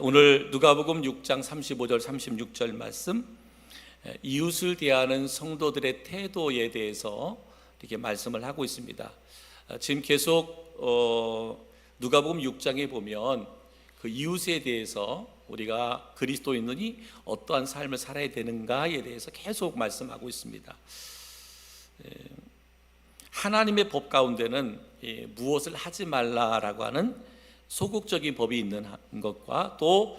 오늘 누가복음 6장 35절 36절 말씀, 이웃을 대하는 성도들의 태도에 대해서 이렇게 말씀을 하고 있습니다. 지금 계속 누가복음 6장에 보면 그 이웃에 대해서 우리가 그리스도인이 어떠한 삶을 살아야 되는가에 대해서 계속 말씀하고 있습니다. 하나님의 법 가운데는 무엇을 하지 말라라고 하는 소극적인 법이 있는 것과 또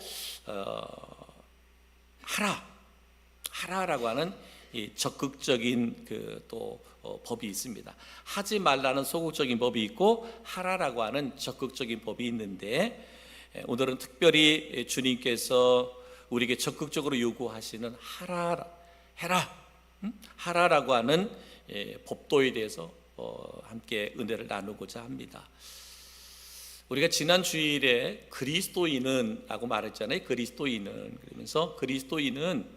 하라라고 하는 적극적인 또 법이 있습니다. 하지 말라는 소극적인 법이 있고 하라라고 하는 적극적인 법이 있는데, 오늘은 특별히 주님께서 우리에게 적극적으로 요구하시는 하라라고 하는 법도에 대해서 함께 은혜를 나누고자 합니다. 우리가 지난 주일에 그리스도인은 라고 말했잖아요. 그리스도인은, 그러면서 그리스도인은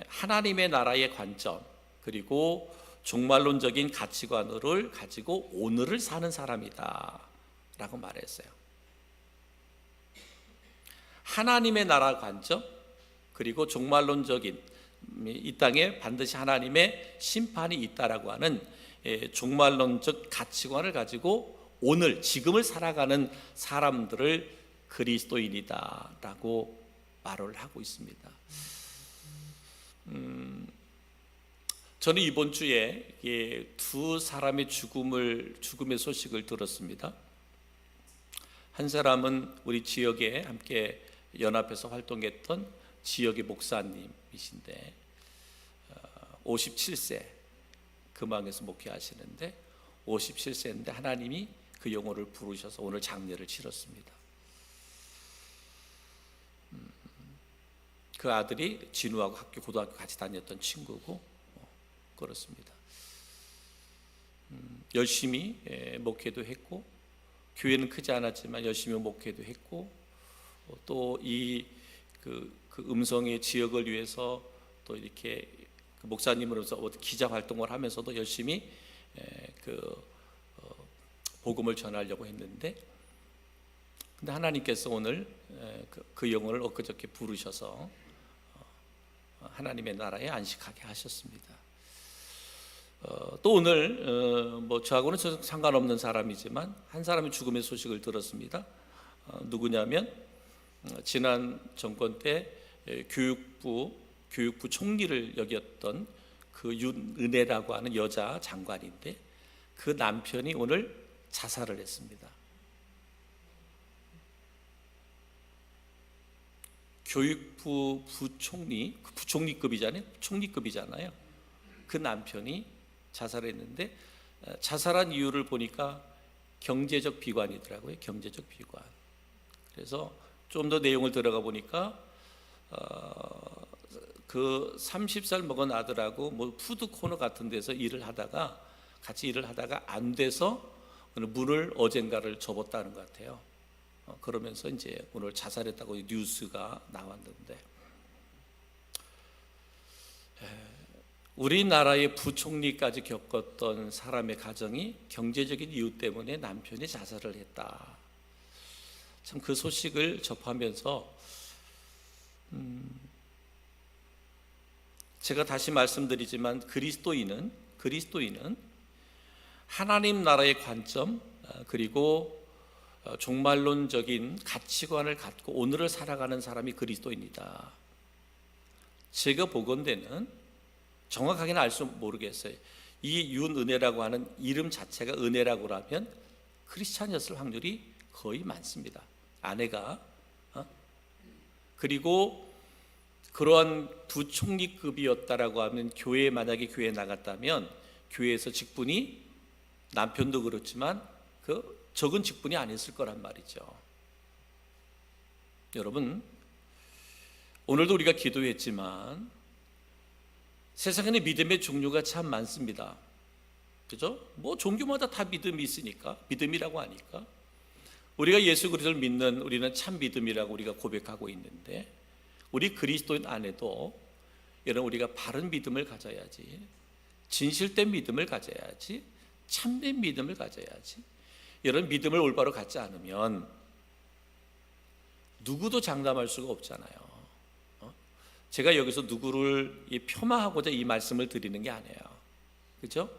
하나님의 나라의 관점 그리고 종말론적인 가치관을 가지고 오늘을 사는 사람이다 라고 말했어요. 하나님의 나라 관점 그리고 종말론적인, 이 땅에 반드시 하나님의 심판이 있다라고 하는 종말론적 가치관을 가지고 오늘 지금을 살아가는 사람들을 그리스도인이다 라고 말을 하고 있습니다. 저는 이번 주에 두 사람의 죽음의 소식을 들었습니다. 한 사람은 우리 지역에 함께 연합해서 활동했던 지역의 목사님이신데 57세 금왕에서 목회하시는데 57세인데 하나님이 그 영혼을 부르셔서 오늘 장례를 치렀습니다. 그 아들이 진우하고 고등학교 같이 다녔던 친구고 그렇습니다. 열심히 목회도 했고, 교회는 크지 않았지만 열심히 목회도 했고, 또 그 음성의 지역을 위해서 또 이렇게 그 목사님으로서 기자 활동을 하면서도 열심히 복음을 전하려고 했는데, 근데 하나님께서 오늘 그 영혼을 엊그저께 부르셔서 하나님의 나라에 안식하게 하셨습니다. 또 오늘 저하고는 상관없는 사람이지만 한 사람의 죽음의 소식을 들었습니다. 누구냐면 지난 정권 때 교육부 총리를 역였던 그 윤은혜라고 하는 여자 장관인데, 그 남편이 오늘 자살을 했습니다. 교육부 부총리급이잖아요. 총리급이잖아요. 그 남편이 자살했는데, 자살한 이유를 보니까 경제적 비관이더라고요. 경제적 비관. 그래서 좀 더 내용을 들어가 보니까 그 30살 먹은 아들하고 푸드 코너 같은 데서 같이 일을 하다가 안 돼서 문을 어젠가를 접었다는 것 같아요. 그러면서 이제 오늘 자살했다고 뉴스가 나왔는데, 우리나라의 부총리까지 겪었던 사람의 가정이 경제적인 이유 때문에 남편이 자살을 했다. 참 그 소식을 접하면서 제가 다시 말씀드리지만 그리스도인은 하나님 나라의 관점 그리고 종말론적인 가치관을 갖고 오늘을 살아가는 사람이 그리스도인이다. 제가 보건대는 정확하게는 알 수 모르겠어요. 이 윤은혜라고 하는 이름 자체가 은혜라고 하면 크리스찬이었을 확률이 거의 많습니다. 아내가 그리고 그러한 부총리급이었다라고 하면 만약에 교회에 나갔다면 교회에서 직분이 남편도 그렇지만 적은 직분이 아니었을 거란 말이죠. 여러분, 오늘도 우리가 기도했지만 세상에는 믿음의 종류가 참 많습니다. 그죠? 종교마다 다 믿음이 있으니까, 믿음이라고 하니까 우리가 예수 그리스도를 믿는 우리는 참 믿음이라고 우리가 고백하고 있는데, 우리 그리스도인 안에도 여러분 우리가 바른 믿음을 가져야지, 진실된 믿음을 가져야지, 참된 믿음을 가져야지. 여러분 믿음을 올바로 갖지 않으면 누구도 장담할 수가 없잖아요. 제가 여기서 누구를 폄하하고자 이 말씀을 드리는 게 아니에요. 그렇죠?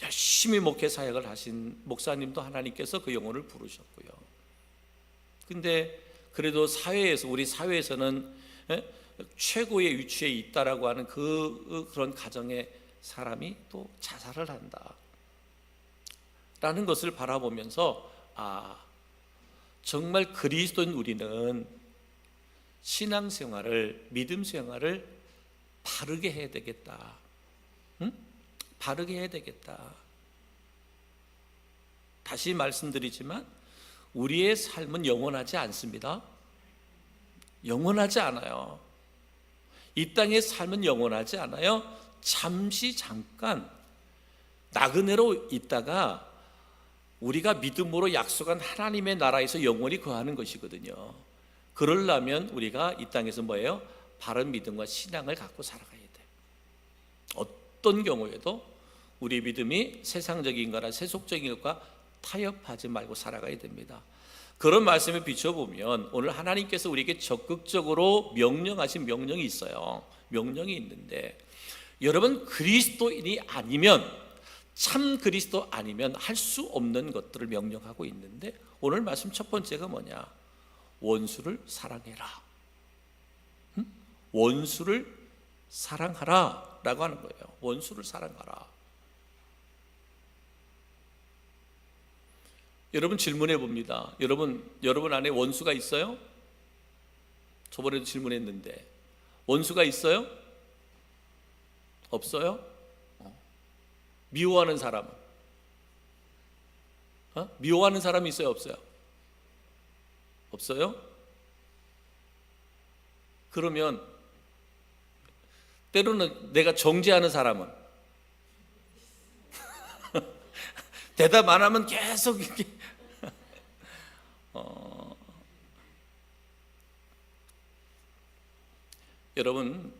열심히 목회 사역을 하신 목사님도 하나님께서 그 영혼을 부르셨고요. 근데 그래도 사회에서, 우리 사회에서는 최고의 위치에 있다라고 하는 그런 가정의 사람이 또 자살을 한다 라는 것을 바라보면서, 정말 그리스도인 우리는 신앙생활을, 믿음생활을 바르게 해야 되겠다. 바르게 해야 되겠다. 다시 말씀드리지만 우리의 삶은 영원하지 않습니다. 영원하지 않아요. 이 땅의 삶은 영원하지 않아요. 잠시 잠깐 나그네로 있다가 우리가 믿음으로 약속한 하나님의 나라에서 영원히 거하는 것이거든요. 그러려면 우리가 이 땅에서 뭐예요? 바른 믿음과 신앙을 갖고 살아가야 돼요. 어떤 경우에도 우리 믿음이 세상적인 거나 세속적인 것과 타협하지 말고 살아가야 됩니다. 그런 말씀에 비춰보면 오늘 하나님께서 우리에게 적극적으로 명령하신 명령이 있어요. 명령이 있는데, 여러분 그리스도인이 아니면, 참 그리스도 아니면 할 수 없는 것들을 명령하고 있는데, 오늘 말씀 첫 번째가 뭐냐? 원수를 사랑해라. 원수를 사랑하라 라고 하는 거예요. 원수를 사랑하라. 여러분 질문해 봅니다. 여러분 안에 원수가 있어요? 저번에도 질문했는데 원수가 있어요? 없어요? 미워하는 사람, 미워하는 사람이 있어요? 없어요? 없어요? 그러면 때로는 내가 정죄하는 사람은 대답 안 하면 계속 이렇게 여러분,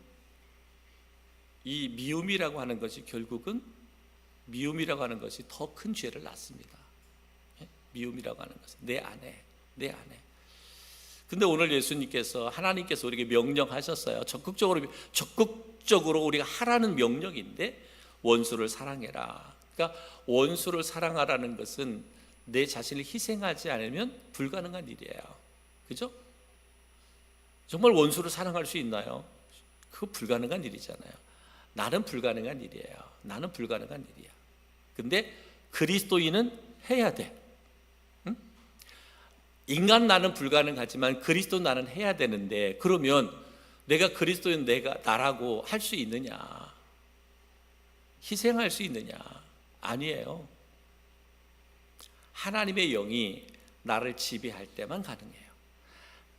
이 미움이라고 하는 것이 결국은 더 큰 죄를 낳습니다. 미움이라고 하는 것은 내 안에. 근데 오늘 예수님께서, 하나님께서 우리에게 명령하셨어요. 적극적으로 우리가 하라는 명령인데, 원수를 사랑해라. 그러니까 원수를 사랑하라는 것은 내 자신을 희생하지 않으면 불가능한 일이에요. 그죠? 정말 원수를 사랑할 수 있나요? 그거 불가능한 일이잖아요. 나는 불가능한 일이에요. 나는 불가능한 일이야. 근데 그리스도인은 해야 돼. 응? 인간 나는 불가능하지만 그리스도 나는 해야 되는데, 그러면 내가 그리스도인 나라고 할 수 있느냐? 희생할 수 있느냐? 아니에요. 하나님의 영이 나를 지배할 때만 가능해요.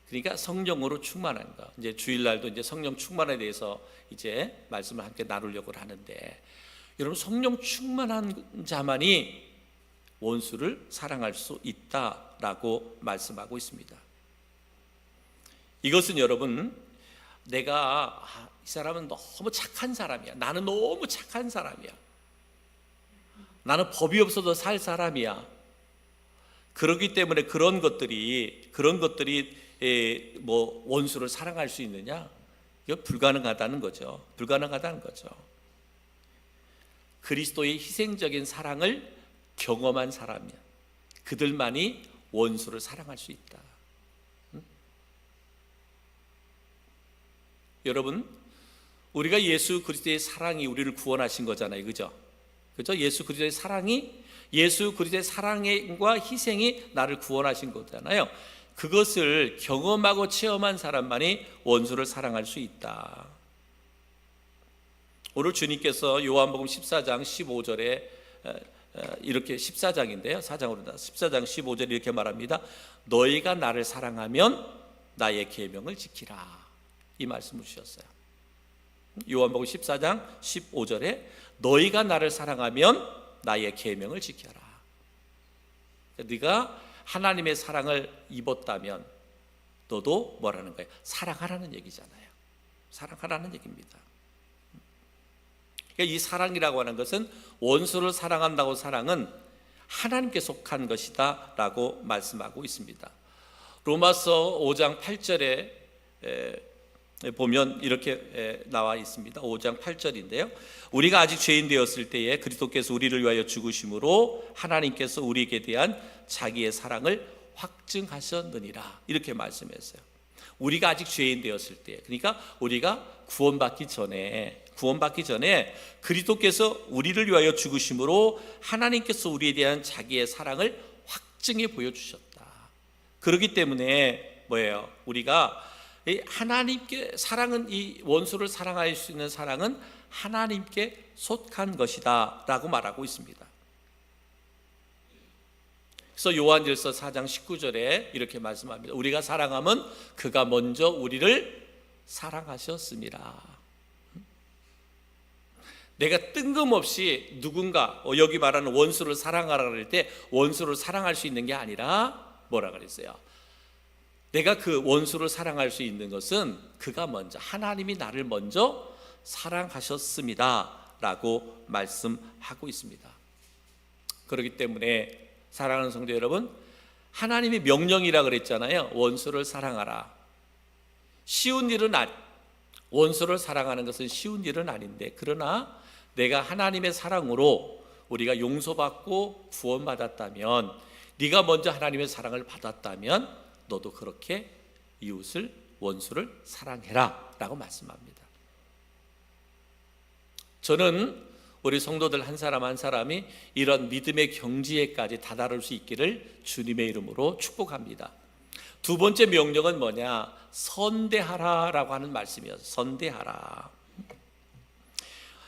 그러니까 성령으로 충만한 거. 이제 주일날도 이제 성령 충만에 대해서 이제 말씀을 함께 나누려고 하는데, 여러분 성령 충만한 자만이 원수를 사랑할 수 있다라고 말씀하고 있습니다. 이것은 여러분, 내가 이 사람은 너무 착한 사람이야. 나는 너무 착한 사람이야. 나는 법이 없어도 살 사람이야. 그렇기 때문에 그런 것들이 뭐 원수를 사랑할 수 있느냐? 이거 불가능하다는 거죠. 불가능하다는 거죠. 그리스도의 희생적인 사랑을 경험한 사람이야. 그들만이 원수를 사랑할 수 있다. 여러분, 우리가 예수 그리스도의 사랑이 우리를 구원하신 거잖아요. 그죠? 예수 그리스도의 사랑과 희생이 나를 구원하신 거잖아요. 그것을 경험하고 체험한 사람만이 원수를 사랑할 수 있다. 오늘 주님께서 요한복음 14장 15절에 이렇게 14장인데요. 14장 15절에 이렇게 말합니다. 너희가 나를 사랑하면 나의 계명을 지키라. 이 말씀을 주셨어요. 요한복음 14장 15절에 너희가 나를 사랑하면 나의 계명을 지켜라. 네가 하나님의 사랑을 입었다면 너도 뭐라는 거예요? 사랑하라는 얘기잖아요. 사랑하라는 얘기입니다. 그러니까 이 사랑이라고 하는 것은 원수를 사랑한다고 사랑은 하나님께 속한 것이다 라고 말씀하고 있습니다. 로마서 5장 8절에 보면 이렇게 나와 있습니다. 5장 8절인데요. 우리가 아직 죄인 되었을 때에 그리스도께서 우리를 위하여 죽으심으로 하나님께서 우리에게 대한 자기의 사랑을 확증하셨느니라, 이렇게 말씀했어요. 우리가 아직 죄인 되었을 때, 그러니까 우리가 구원받기 전에 그리스도께서 우리를 위하여 죽으심으로 하나님께서 우리에 대한 자기의 사랑을 확증해 보여주셨다. 그렇기 때문에 뭐예요? 우리가 하나님께 사랑은, 이 원수를 사랑할 수 있는 사랑은 하나님께 속한 것이다 라고 말하고 있습니다. 그래서 요한일서 4장 19절에 이렇게 말씀합니다. 우리가 사랑하면 그가 먼저 우리를 사랑하셨습니다. 내가 뜬금없이 누군가, 여기 말하는 원수를 사랑하라 그럴 때 원수를 사랑할 수 있는 게 아니라 뭐라 그랬어요? 내가 그 원수를 사랑할 수 있는 것은 그가 먼저, 하나님이 나를 먼저 사랑하셨습니다 라고 말씀하고 있습니다. 그렇기 때문에 사랑하는 성도 여러분, 하나님의 명령이라 그랬잖아요. 원수를 사랑하라. 쉬운 일은 원수를 사랑하는 것은 쉬운 일은 아닌데, 그러나 내가 하나님의 사랑으로 우리가 용서받고 구원받았다면, 네가 먼저 하나님의 사랑을 받았다면 너도 그렇게 이웃을, 원수를 사랑해라 라고 말씀합니다. 저는 우리 성도들 한 사람 한 사람이 이런 믿음의 경지에까지 다다를 수 있기를 주님의 이름으로 축복합니다. 두 번째 명령은 뭐냐? 선대하라라고 하는 말씀이었어요. 선대하라.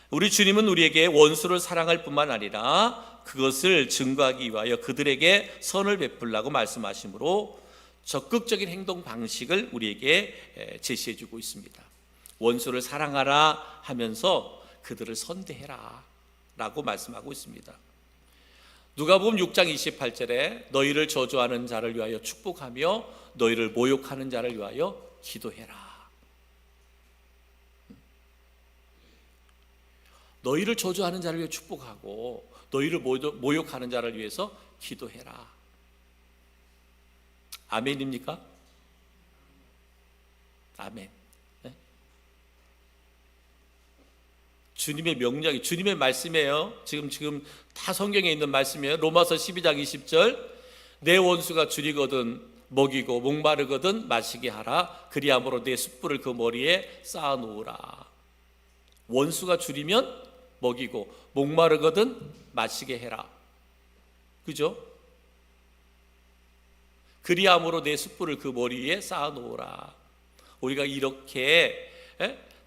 우리 주님은 우리에게 원수를 사랑할 뿐만 아니라 그것을 증거하기 위하여 그들에게 선을 베풀라고 말씀하시므로 적극적인 행동 방식을 우리에게 제시해 주고 있습니다. 원수를 사랑하라 하면서 그들을 선대해라 라고 말씀하고 있습니다. 누가복음 6장 28절에 너희를 저주하는 자를 위하여 축복하며 너희를 모욕하는 자를 위하여 기도해라. 너희를 저주하는 자를 위해 축복하고 너희를 모욕하는 자를 위해서 기도해라. 아멘입니까? 아멘. 네? 주님의 명령이, 주님의 말씀이에요. 지금 다 성경에 있는 말씀이에요. 로마서 12장 20절, 내 원수가 줄이거든 먹이고 목마르거든 마시게 하라. 그리함으로 내 숯불을 그 머리에 쌓아 놓으라. 원수가 줄이면 먹이고 목마르거든 마시게 해라. 그죠? 그리함으로 내 숯불을 그 머리 위에 쌓아 놓으라. 우리가 이렇게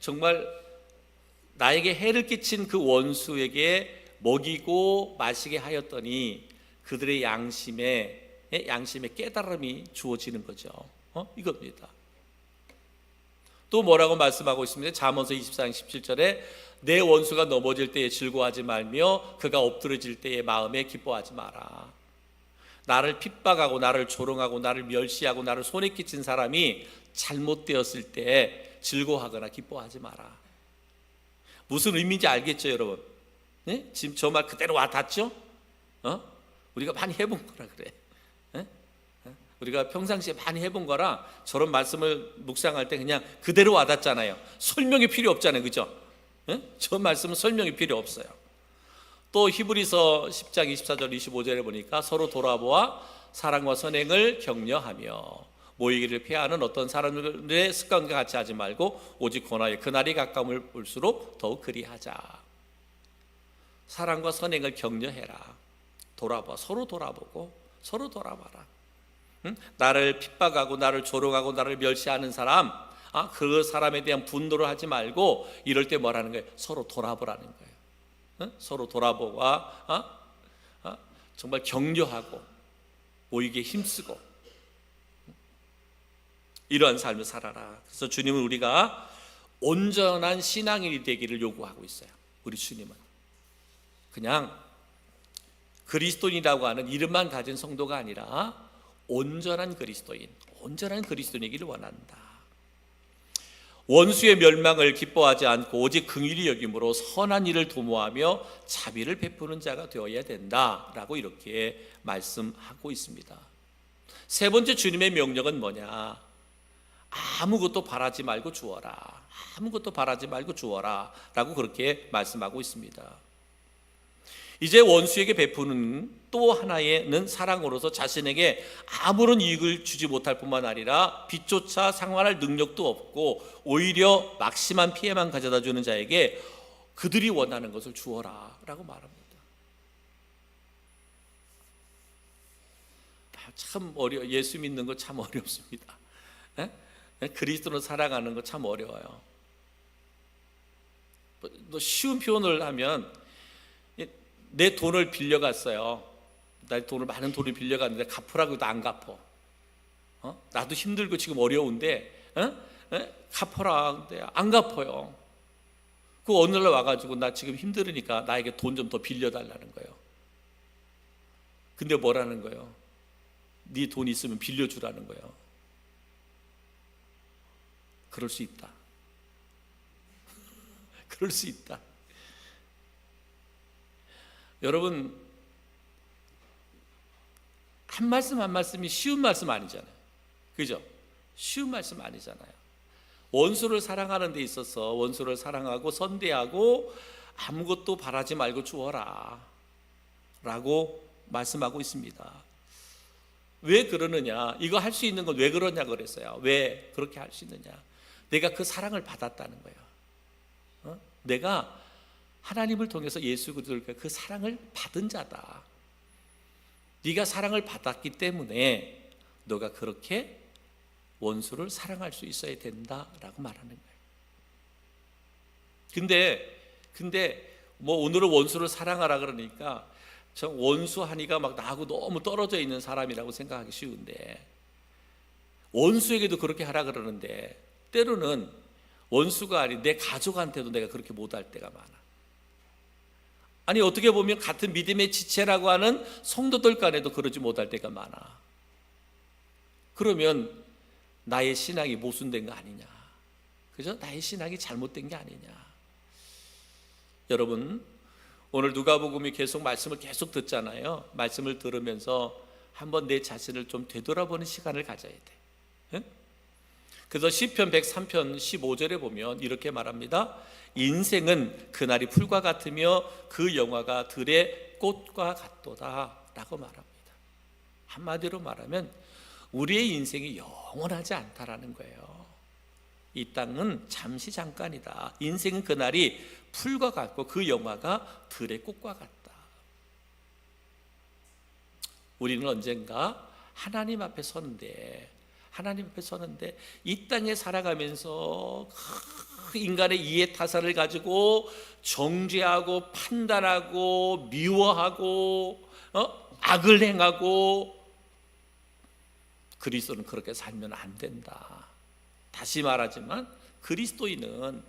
정말 나에게 해를 끼친 그 원수에게 먹이고 마시게 하였더니 그들의 양심에 깨달음이 주어지는 거죠. 이겁니다. 또 뭐라고 말씀하고 있습니다. 잠언서 24장 17절에 내 원수가 넘어질 때에 즐거워하지 말며 그가 엎드러질 때에 마음에 기뻐하지 마라. 나를 핍박하고 나를 조롱하고 나를 멸시하고 나를 손에 끼친 사람이 잘못되었을 때 즐거워하거나 기뻐하지 마라. 무슨 의미인지 알겠죠, 여러분? 네? 지금 저 말 그대로 와닿죠? 우리가 많이 해본 거라 그래. 네? 우리가 평상시에 많이 해본 거라 저런 말씀을 묵상할 때 그냥 그대로 와닿잖아요. 설명이 필요 없잖아요, 그죠? 네? 저 말씀은 설명이 필요 없어요. 또 히브리서 10장 24절 25절에 보니까 서로 돌아보아 사랑과 선행을 격려하며 모이기를 피하는 어떤 사람들의 습관과 같이 하지 말고 오직 권하여 그날이 가까움을 볼수록 더욱 그리하자. 사랑과 선행을 격려해라. 돌아봐. 서로 돌아보고 서로 돌아봐라. 응? 나를 핍박하고 나를 조롱하고 나를 멸시하는 사람, 그 사람에 대한 분노를 하지 말고 이럴 때 뭐라는 거예요? 서로 돌아보라는 거예요. 서로 돌아보고 정말 격려하고 모이기에 힘쓰고 이러한 삶을 살아라. 그래서 주님은 우리가 온전한 신앙인이 되기를 요구하고 있어요. 우리 주님은 그냥 그리스도인이라고 하는 이름만 가진 성도가 아니라 온전한 그리스도인이기를 원한다. 원수의 멸망을 기뻐하지 않고 오직 긍휼히 여김으로 선한 일을 도모하며 자비를 베푸는 자가 되어야 된다라고 이렇게 말씀하고 있습니다. 세 번째 주님의 명령은 뭐냐? 아무것도 바라지 말고 주어라. 아무것도 바라지 말고 주어라 라고 그렇게 말씀하고 있습니다. 이제 원수에게 베푸는 또 하나의는 사랑으로서 자신에게 아무런 이익을 주지 못할 뿐만 아니라 빛조차 상환할 능력도 없고 오히려 막심한 피해만 가져다 주는 자에게 그들이 원하는 것을 주어라 라고 말합니다. 참 예수 믿는 거 참 어렵습니다. 그리스도를 사랑하는 거 참 어려워요. 쉬운 표현을 하면 내 돈을 빌려갔어요. 나 돈을 많은 돈을 빌려갔는데 갚으라고 해도 안 갚어. 나도 힘들고 지금 어려운데 갚아라. 근데 안 갚아요. 그 어느 날 와가지고 나 지금 힘들으니까 나에게 돈 좀 더 빌려달라는 거예요. 근데 뭐라는 거예요? 네 돈 있으면 빌려주라는 거예요. 그럴 수 있다. 그럴 수 있다. 여러분, 한 말씀 한 말씀이 쉬운 말씀 아니잖아요. 그죠? 쉬운 말씀 아니잖아요. 원수를 사랑하는 데 있어서 원수를 사랑하고 선대하고 아무것도 바라지 말고 주어라 라고 말씀하고 있습니다. 왜 그러느냐? 이거 할 수 있는 건 왜 그러냐 그랬어요. 왜 그렇게 할 수 있느냐? 내가 그 사랑을 받았다는 거예요. 내가 하나님을 통해서 예수 그리스도를 그 사랑을 받은 자다. 네가 사랑을 받았기 때문에 너가 그렇게 원수를 사랑할 수 있어야 된다라고 말하는 거예요. 근데 뭐 오늘은 원수를 사랑하라 그러니까 저 원수 하니까 막 나하고 너무 떨어져 있는 사람이라고 생각하기 쉬운데, 원수에게도 그렇게 하라 그러는데 때로는 원수가 아닌 내 가족한테도 내가 그렇게 못할 때가 많아. 아니 어떻게 보면 같은 믿음의 지체라고 하는 성도들 간에도 그러지 못할 때가 많아. 그러면 나의 신앙이 모순된 거 아니냐? 그죠? 나의 신앙이 잘못된 게 아니냐? 여러분, 오늘 누가복음이 계속 말씀을 계속 듣잖아요. 말씀을 들으면서 한번 내 자신을 좀 되돌아보는 시간을 가져야 돼. 응? 그래서 시편 103편 15절에 보면 이렇게 말합니다. 인생은 그날이 풀과 같으며 그 영화가 들의 꽃과 같도다 라고 말합니다. 한마디로 말하면 우리의 인생이 영원하지 않다라는 거예요. 이 땅은 잠시 잠깐이다. 인생은 그날이 풀과 같고 그 영화가 들의 꽃과 같다. 우리는 언젠가 하나님 앞에 서는데 이 땅에 살아가면서 인간의 이해 타산을 가지고 정죄하고 판단하고 미워하고 악을 행하고, 그리스도는 그렇게 살면 안 된다. 다시 말하지만 그리스도인은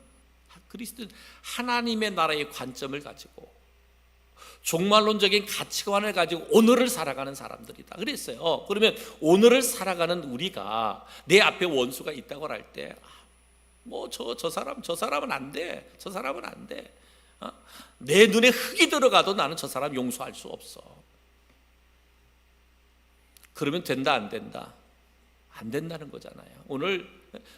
하나님의 나라의 관점을 가지고 종말론적인 가치관을 가지고 오늘을 살아가는 사람들이다 그랬어요. 그러면 오늘을 살아가는 우리가 내 앞에 원수가 있다고 할 때 뭐 저 사람은 안 돼. 저 사람은 안 돼. 내 눈에 흙이 들어가도 나는 저 사람 용서할 수 없어. 그러면 된다 안 된다? 안 된다는 거잖아요. 오늘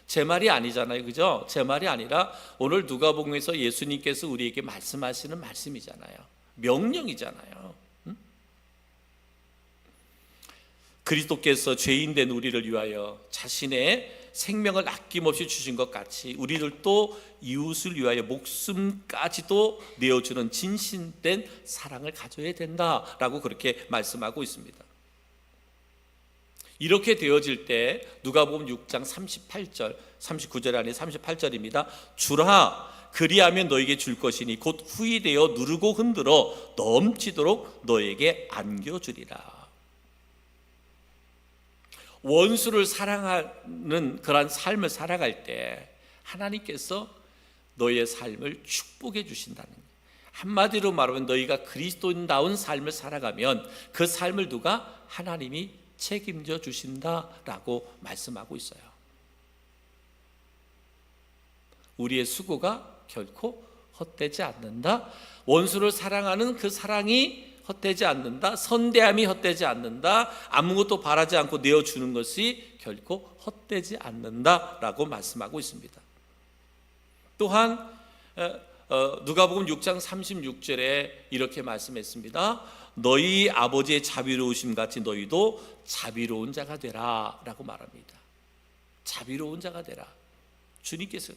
제 말이 아니잖아요. 그죠? 제 말이 아니라 오늘 누가복음에서 예수님께서 우리에게 말씀하시는 말씀이잖아요. 명령이잖아요. 그리스도께서 죄인된 우리를 위하여 자신의 생명을 아낌없이 주신 것 같이 우리들도 이웃을 위하여 목숨까지도 내어주는 진실된 사랑을 가져야 된다라고 그렇게 말씀하고 있습니다. 이렇게 되어질 때 누가복음 6장 38절 39절 안에 38절입니다. 주라 그리하면 너에게 줄 것이니 곧 후히 되어 누르고 흔들어 넘치도록 너에게 안겨주리라. 원수를 사랑하는 그런 삶을 살아갈 때 하나님께서 너의 삶을 축복해 주신다는 거예요. 한마디로 말하면 너희가 그리스도인다운 삶을 살아가면 그 삶을 누가? 하나님이 책임져 주신다라고 말씀하고 있어요. 우리의 수고가 결코 헛되지 않는다. 원수를 사랑하는 그 사랑이 헛되지 않는다. 선대함이 헛되지 않는다. 아무것도 바라지 않고 내어주는 것이 결코 헛되지 않는다라고 말씀하고 있습니다. 또한 누가복음 6장 36절에 이렇게 말씀했습니다. 너희 아버지의 자비로우심 같이 너희도 자비로운 자가 되라 라고 말합니다. 자비로운 자가 되라. 주님께서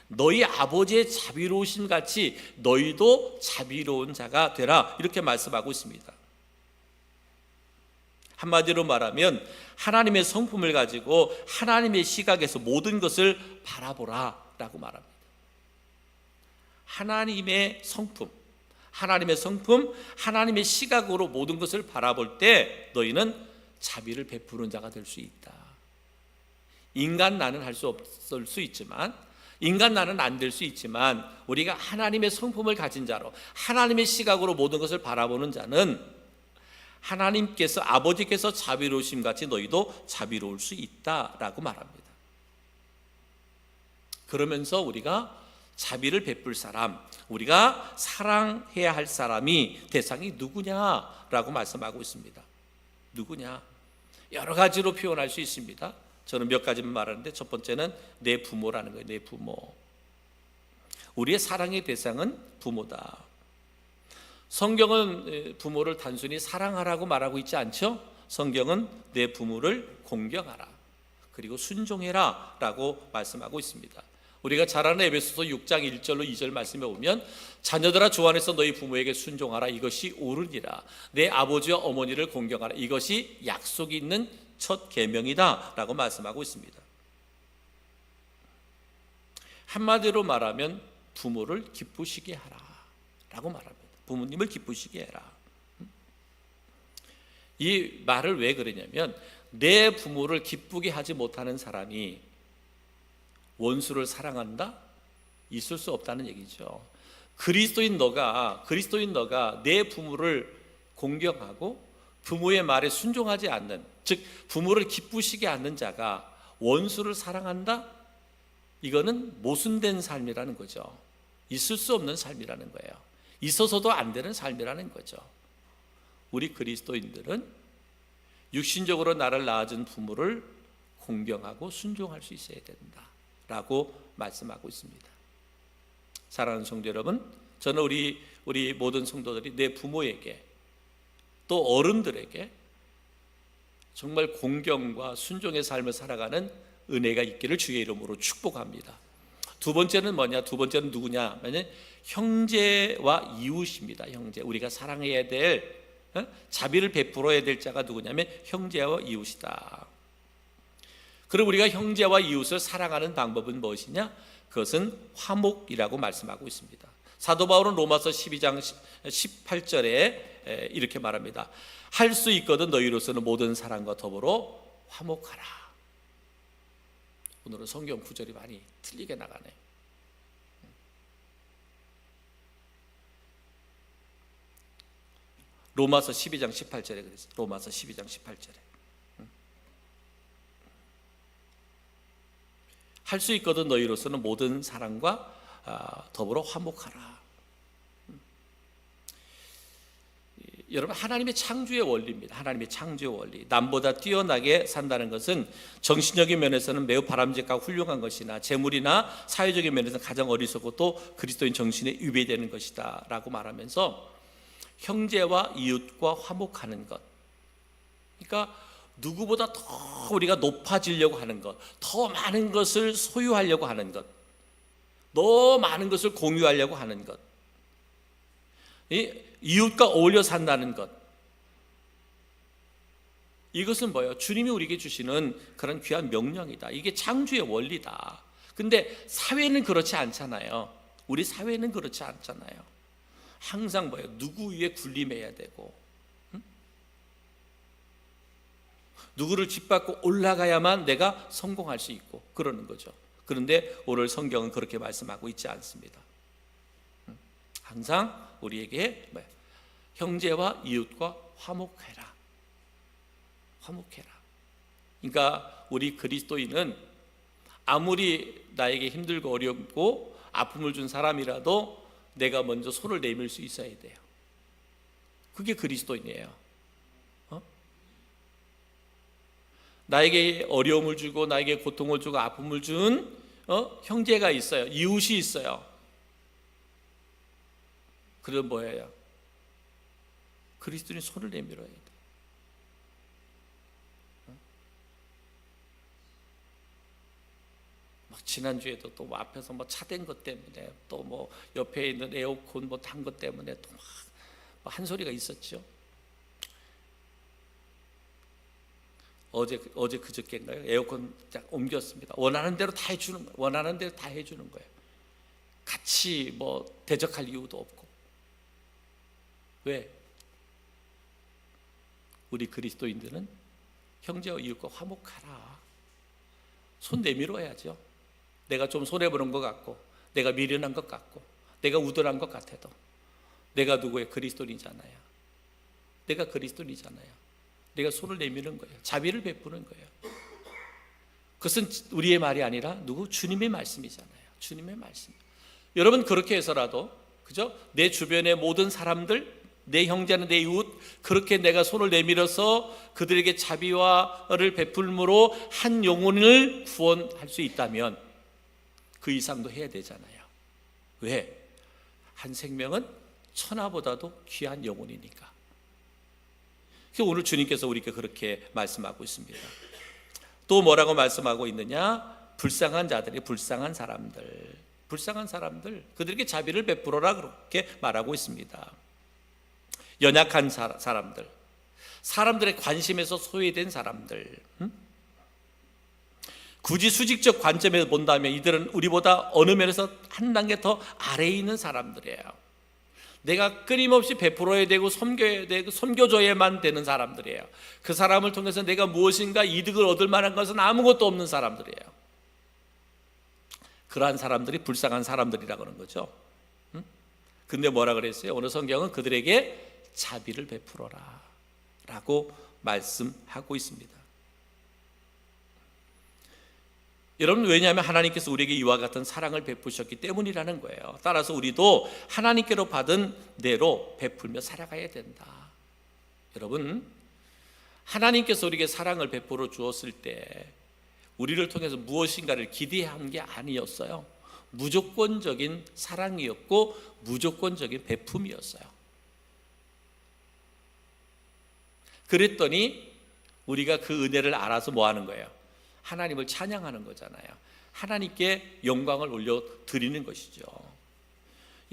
너희 아버지의 자비로우심 같이 너희도 자비로운 자가 되라 이렇게 말씀하고 있습니다. 한마디로 말하면 하나님의 성품을 가지고 하나님의 시각에서 모든 것을 바라보라 라고 말합니다. 하나님의 성품, 하나님의 시각으로 모든 것을 바라볼 때 너희는 자비를 베푸는 자가 될 수 있다. 인간 나는 할 수 없을 수 있지만, 인간 나는 안 될 수 있지만, 우리가 하나님의 성품을 가진 자로 하나님의 시각으로 모든 것을 바라보는 자는 하나님께서, 아버지께서 자비로우심 같이 너희도 자비로울 수 있다라고 말합니다. 그러면서 우리가 자비를 베풀 사람, 우리가 사랑해야 할 사람이 대상이 누구냐라고 말씀하고 있습니다. 누구냐? 여러 가지로 표현할 수 있습니다. 저는 몇 가지만 말하는데, 첫 번째는 내 부모라는 거예요. 내 부모. 우리의 사랑의 대상은 부모다. 성경은 부모를 단순히 사랑하라고 말하고 있지 않죠? 성경은 내 부모를 공경하라, 그리고 순종해라 라고 말씀하고 있습니다. 우리가 잘 아는 에베소서 6장 1절로 2절 말씀에 보면, 자녀들아 주 안에서 너희 부모에게 순종하라, 이것이 옳으니라. 내 아버지와 어머니를 공경하라, 이것이 약속이 있는 첫 계명이다 라고 말씀하고 있습니다. 한마디로 말하면 부모를 기쁘시게 하라 라고 말합니다. 부모님을 기쁘시게 해라. 이 말을 왜 그러냐면, 내 부모를 기쁘게 하지 못하는 사람이 원수를 사랑한다? 있을 수 없다는 얘기죠. 그리스도인 너가 내 부모를 공경하고 부모의 말에 순종하지 않는, 즉 부모를 기쁘시게 하는 자가 원수를 사랑한다? 이거는 모순된 삶이라는 거죠. 있을 수 없는 삶이라는 거예요. 있어서도 안 되는 삶이라는 거죠. 우리 그리스도인들은 육신적으로 나를 낳아준 부모를 공경하고 순종할 수 있어야 된다 라고 말씀하고 있습니다. 사랑하는 성도 여러분, 저는 우리 모든 성도들이 내 부모에게, 또 어른들에게 정말 공경과 순종의 삶을 살아가는 은혜가 있기를 주의 이름으로 축복합니다. 두 번째는 뭐냐? 두 번째는 누구냐? 형제와 이웃입니다. 형제. 우리가 사랑해야 될, 자비를 베풀어야 될 자가 누구냐면 형제와 이웃이다. 그럼 우리가 형제와 이웃을 사랑하는 방법은 무엇이냐? 그것은 화목이라고 말씀하고 있습니다. 사도 바울은 로마서 12장 18절에 이렇게 말합니다. 할 수 있거든 너희로서는 모든 사람과 더불어 화목하라. 오늘은 성경 구절이 많이 틀리게 나가네. 로마서 12장 18절에 그랬어요. 로마서 12장 18절에 할 수 있거든 너희로서는 모든 사람과 더불어 화목하라. 여러분, 하나님의 창조의 원리입니다. 하나님의 창조의 원리. 남보다 뛰어나게 산다는 것은 정신적인 면에서는 매우 바람직하고 훌륭한 것이나 재물이나 사회적인 면에서는 가장 어리석고 또 그리스도인 정신에 위배되는 것이다 라고 말하면서 형제와 이웃과 화목하는 것, 그러니까 누구보다 더 우리가 높아지려고 하는 것, 더 많은 것을 소유하려고 하는 것, 더 많은 것을 공유하려고 하는 것, 이웃과 어울려 산다는 것, 이것은 뭐예요? 주님이 우리에게 주시는 그런 귀한 명령이다. 이게 창조의 원리다. 근데 사회는 그렇지 않잖아요. 우리 사회는 그렇지 않잖아요. 항상 뭐예요? 누구 위에 군림해야 되고, 누구를 짓밟고 올라가야만 내가 성공할 수 있고 그러는 거죠. 그런데 오늘 성경은 그렇게 말씀하고 있지 않습니다. 항상 우리에게 형제와 이웃과 화목해라. 화목해라. 그러니까 우리 그리스도인은 아무리 나에게 힘들고 어렵고 아픔을 준 사람이라도 내가 먼저 손을 내밀 수 있어야 돼요. 그게 그리스도인이에요. 나에게 어려움을 주고 나에게 고통을 주고 아픔을 준 형제가 있어요. 이웃이 있어요. 그럼 뭐예요? 그리스도인이 손을 내밀어야 돼. 막 지난주에도 또 앞에서 뭐 차댄 것 때문에 또 뭐 옆에 있는 에어컨 뭐 탄 것 때문에 또 막 한 소리가 있었죠. 어제 그저께인가요? 에어컨 딱 옮겼습니다. 원하는 대로 다 해주는 거예요. 원하는 대로 다 해주는 거예요. 같이 뭐 대적할 이유도 없고. 왜? 우리 그리스도인들은 형제와 이웃과 화목하라. 손 내밀어야죠. 내가 좀 손해보는 것 같고, 내가 미련한 것 같고, 내가 우둔한 것 같아도 내가 누구의 그리스도인이잖아요. 내가 그리스도인이잖아요. 내가 손을 내미는 거예요. 자비를 베푸는 거예요. 그것은 우리의 말이 아니라 누구? 주님의 말씀이잖아요. 주님의 말씀. 여러분 그렇게 해서라도 그죠? 내 주변의 모든 사람들, 내 형제는 내 이웃, 그렇게 내가 손을 내밀어서 그들에게 자비와를 베풀므로 한 영혼을 구원할 수 있다면 그 이상도 해야 되잖아요. 왜? 한 생명은 천하보다도 귀한 영혼이니까. 그래서 오늘 주님께서 우리에게 그렇게 말씀하고 있습니다. 또 뭐라고 말씀하고 있느냐? 불쌍한 자들이, 불쌍한 사람들, 그들에게 자비를 베풀어라 그렇게 말하고 있습니다. 연약한 사람들, 사람들의 관심에서 소외된 사람들, 굳이 수직적 관점에서 본다면 이들은 우리보다 어느 면에서 한 단계 더 아래에 있는 사람들이에요. 내가 끊임없이 베풀어야 되고 섬겨야 되고 섬겨줘야만 되는 사람들이에요. 그 사람을 통해서 내가 무엇인가 이득을 얻을 만한 것은 아무것도 없는 사람들이에요. 그러한 사람들이 불쌍한 사람들이라고 하는 거죠. 근데 뭐라 그랬어요? 오늘 성경은 그들에게 자비를 베풀어라 라고 말씀하고 있습니다. 여러분, 왜냐하면 하나님께서 우리에게 이와 같은 사랑을 베푸셨기 때문이라는 거예요. 따라서 우리도 하나님께로 받은 대로 베풀며 살아가야 된다. 여러분, 하나님께서 우리에게 사랑을 베풀어 주었을 때 우리를 통해서 무엇인가를 기대한 게 아니었어요. 무조건적인 사랑이었고 무조건적인 베품이었어요. 그랬더니 우리가 그 은혜를 알아서 뭐 하는 거예요? 하나님을 찬양하는 거잖아요. 하나님께 영광을 올려드리는 것이죠.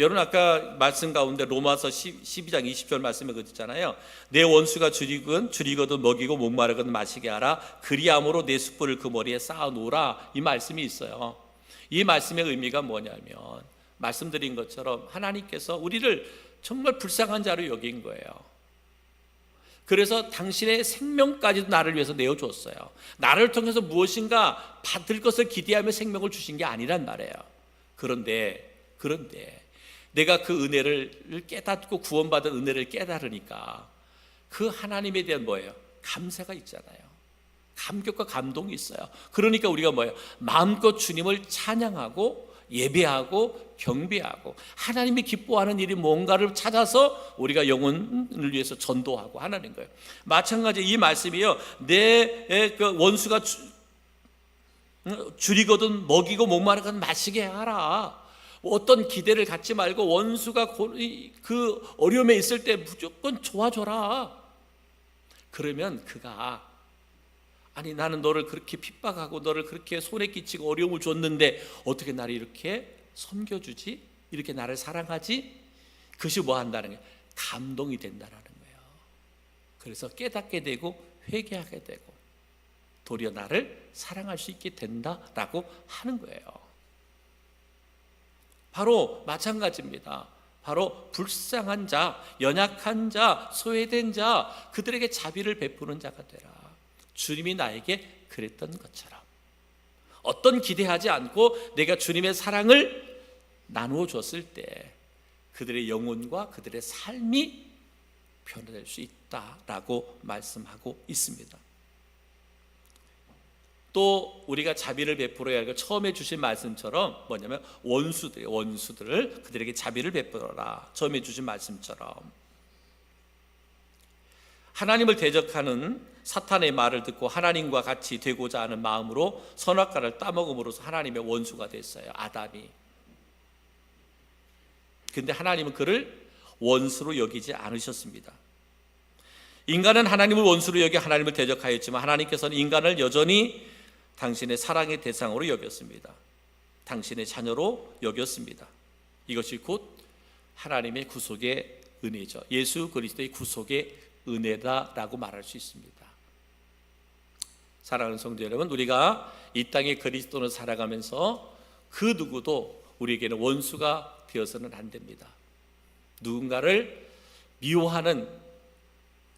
여러분 아까 말씀 가운데 로마서 12장 20절 말씀에 그랬잖아요. 내 원수가 줄이거든 먹이고 목마르거든 마시게 하라. 그리함으로 내 숯불을 그 머리에 쌓아놓으라. 이 말씀이 있어요. 이 말씀의 의미가 뭐냐면 말씀드린 것처럼 하나님께서 우리를 정말 불쌍한 자로 여긴 거예요. 그래서 당신의 생명까지도 나를 위해서 내어주었어요. 나를 통해서 무엇인가 받을 것을 기대하며 생명을 주신 게 아니란 말이에요. 그런데 내가 그 은혜를 깨닫고 구원받은 은혜를 깨달으니까 그 하나님에 대한 뭐예요? 감사가 있잖아요. 감격과 감동이 있어요. 그러니까 우리가 뭐예요? 마음껏 주님을 찬양하고 예배하고 경배하고 하나님이 기뻐하는 일이 뭔가를 찾아서 우리가 영혼을 위해서 전도하고 하는 거예요. 마찬가지 이 말씀이요. 내 원수가 줄이거든 먹이고 목마르거든 마시게 하라. 어떤 기대를 갖지 말고 원수가 그 어려움에 있을 때 무조건 도와줘라. 그러면 그가 아니 나는 너를 그렇게 핍박하고 너를 그렇게 손에 끼치고 어려움을 줬는데 어떻게 나를 이렇게 섬겨주지? 이렇게 나를 사랑하지? 그것이 뭐 한다는 거예요? 감동이 된다는 거예요. 그래서 깨닫게 되고 회개하게 되고 도리어 나를 사랑할 수 있게 된다라고 하는 거예요. 바로 마찬가지입니다. 바로 불쌍한 자, 연약한 자, 소외된 자, 그들에게 자비를 베푸는 자가 되라. 주님이 나에게 그랬던 것처럼 어떤 기대하지 않고 내가 주님의 사랑을 나누어 줬을 때 그들의 영혼과 그들의 삶이 변화될 수 있다라고 말씀하고 있습니다. 또 우리가 자비를 베풀어야 할 것 처음에 주신 말씀처럼 뭐냐면 원수들을 그들에게 자비를 베풀어라. 처음에 주신 말씀처럼 하나님을 대적하는 사탄의 말을 듣고 하나님과 같이 되고자 하는 마음으로 선악과를 따먹음으로써 하나님의 원수가 됐어요, 아담이. 근데 하나님은 그를 원수로 여기지 않으셨습니다. 인간은 하나님을 원수로 여겨 하나님을 대적하였지만 하나님께서는 인간을 여전히 당신의 사랑의 대상으로 여겼습니다. 당신의 자녀로 여겼습니다. 이것이 곧 하나님의 구속의 은혜죠. 예수 그리스도의 구속의 은혜다라고 말할 수 있습니다. 사랑하는 성도 여러분, 우리가 이 땅에 그리스도를 살아가면서 그 누구도 우리에게는 원수가 되어서는 안 됩니다. 누군가를 미워하는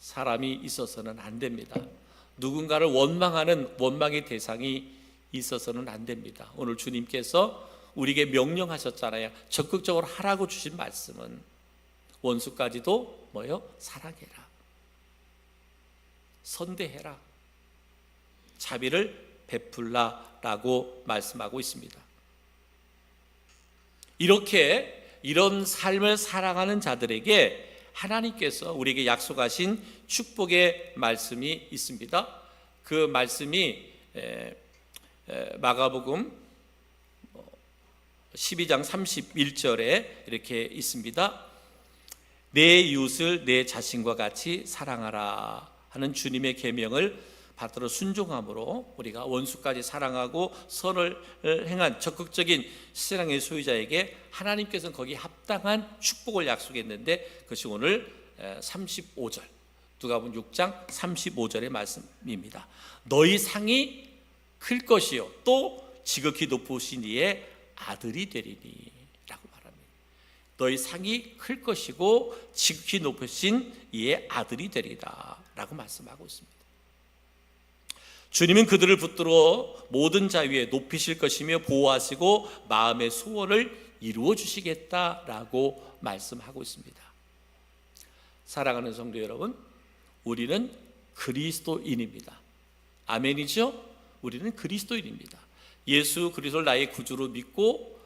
사람이 있어서는 안 됩니다. 누군가를 원망하는 원망의 대상이 있어서는 안 됩니다. 오늘 주님께서 우리에게 명령하셨잖아요. 적극적으로 하라고 주신 말씀은 원수까지도 뭐요? 사랑해라, 선대해라, 자비를 베풀라라고 말씀하고 있습니다. 이런 삶을 살아가는 자들에게 하나님께서 우리에게 약속하신 축복의 말씀이 있습니다. 그 말씀이 마가복음 12장 31절에 이렇게 있습니다. 내 이웃을 내 자신과 같이 사랑하라 하는 주님의 계명을 받들어 순종함으로 우리가 원수까지 사랑하고 선을 행한 적극적인 신앙의 소유자에게 하나님께서는 거기에 합당한 축복을 약속했는데, 그것이 오늘 35절 누가복음 6장 35절의 말씀입니다. 너희 상이 클 것이요 또 지극히 높으신 이의 아들이 되리니 라고 말합니다. 너희 상이 클 것이고 지극히 높으신 이의 아들이 되리라 라고 말씀하고 있습니다. 주님은 그들을 붙들어 모든 자위에 높이실 것이며 보호하시고 마음의 소원을 이루어 주시겠다라고 말씀하고 있습니다. 사랑하는 성도 여러분, 우리는 그리스도인입니다. 아멘이죠? 우리는 그리스도인입니다. 예수 그리스도를 나의 구주로 믿고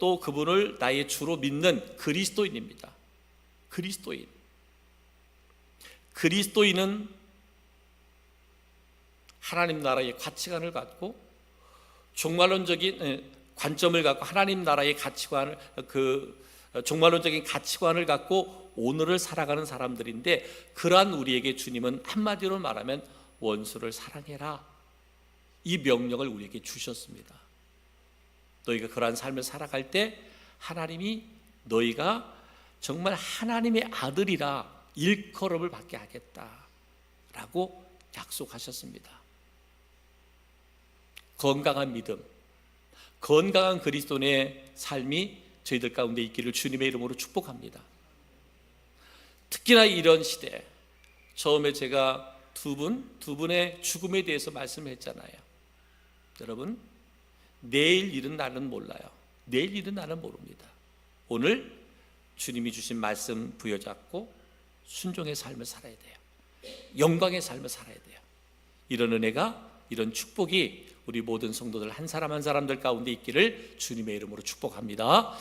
또 그분을 나의 주로 믿는 그리스도인입니다. 그리스도인은 하나님 나라의 가치관을 갖고 종말론적인 관점을 갖고 하나님 나라의 가치관을 종말론적인 가치관을 갖고 오늘을 살아가는 사람들인데, 그러한 우리에게 주님은 한마디로 말하면 원수를 사랑해라, 이 명령을 우리에게 주셨습니다. 너희가 그러한 삶을 살아갈 때 하나님이 너희가 정말 하나님의 아들이라 일컬음을 받게 하겠다라고 약속하셨습니다. 건강한 믿음, 건강한 그리스도인의 삶이 저희들 가운데 있기를 주님의 이름으로 축복합니다. 특히나 이런 시대, 처음에 제가 두 분의 죽음에 대해서 말씀을 했잖아요. 여러분, 내일 일은 나는 몰라요. 내일 일은 나는 모릅니다. 오늘 주님이 주신 말씀 부여잡고 순종의 삶을 살아야 돼요. 영광의 삶을 살아야 돼요. 이런 은혜가, 이런 축복이 우리 모든 성도들 한 사람 한 사람들 가운데 있기를 주님의 이름으로 축복합니다.